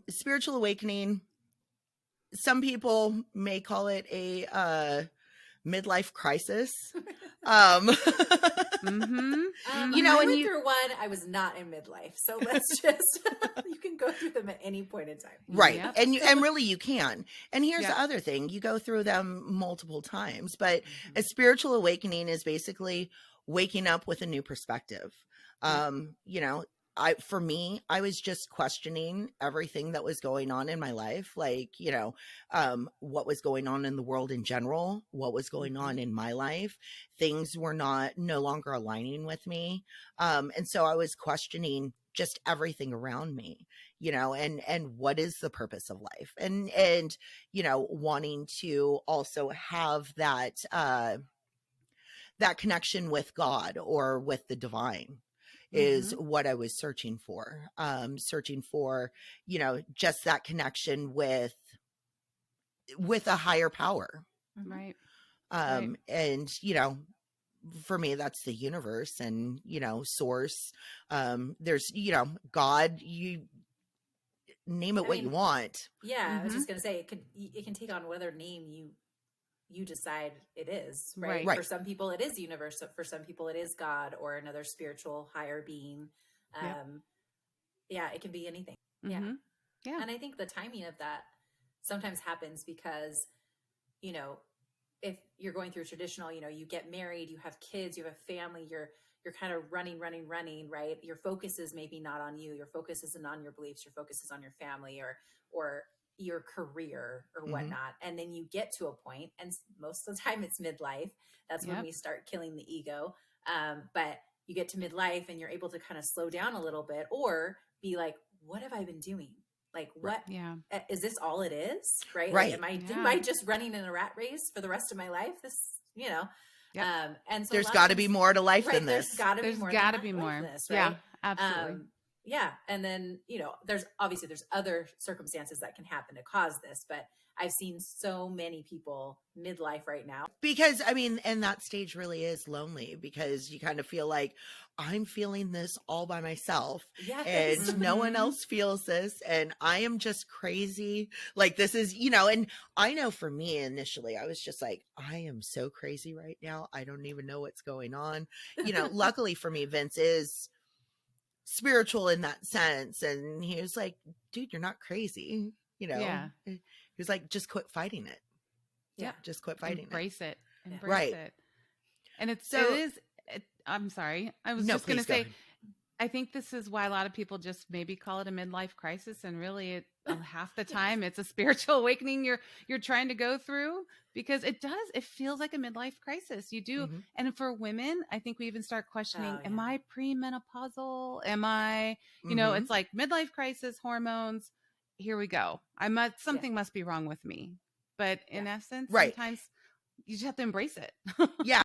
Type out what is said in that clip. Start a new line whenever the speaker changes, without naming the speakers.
spiritual awakening, some people may call it a midlife crisis.
You know, I went through one. I was not in midlife, so let's just you can go through them at any point in time,
right? Yep. And really you can. And here's the other thing: you go through them multiple times, but a spiritual awakening is basically waking up with a new perspective. You know, for me, I was just questioning everything that was going on in my life. Like, you know, what was going on in the world in general, what was going on in my life. Things were no longer aligning with me. And so I was questioning just everything around me, you know, and what is the purpose of life? And, you know, wanting to also have that, that connection with God or with the divine is what I was searching for, you know, just that connection with a higher power.
Right.
And, you know, for me, that's the universe and, you know, source. There's, you know, God, you name it what you want.
Yeah. I was just going to say, it can take on whatever name you decide it is, right? For some people it is universe. For some people it is God or another spiritual higher being. Yeah, it can be anything. Yeah. And I think the timing of that sometimes happens because, you know, if you're going through traditional, you know, you get married, you have kids, you have a family, you're kind of running, right? Your focus is maybe not on you. Your focus isn't on your beliefs. Your focus is on your family or your career or whatnot. And then you get to a point, and most of the time it's midlife. That's when we start killing the ego. But you get to midlife and you're able to kind of slow down a little bit or be like, what have I been doing? Like, what is this all it is? Right. Like, am I just running in a rat race for the rest of my life? This, you know, and so
there's got to be more to life than this.
There's got to be more. This, right?
Yeah, absolutely.
Yeah. And then, you know, there's other circumstances that can happen to cause this, but I've seen so many people midlife right now.
Because, I mean, and that stage really is lonely because you kind of feel like I'm feeling this all by myself and no one else feels this and I am just crazy. Like this is, you know, and I know for me initially, I was just like, I am so crazy right now. I don't even know what's going on. You know, luckily for me, Vince is spiritual in that sense. And he was like, dude, you're not crazy. You know, he was like, just quit fighting it.
Yeah.
Just quit fighting
Embrace it.
Right.
It. And I'm sorry. I was just going to say, I think this is why a lot of people just maybe call it a midlife crisis. And really half the time it's a spiritual awakening you're trying to go through because it feels like a midlife crisis. You do. And for women, I think we even start questioning, am I premenopausal? Am I, you know, it's like midlife crisis, hormones. Here we go. Something must be wrong with me. But in essence, sometimes you just have to embrace it.
Yeah.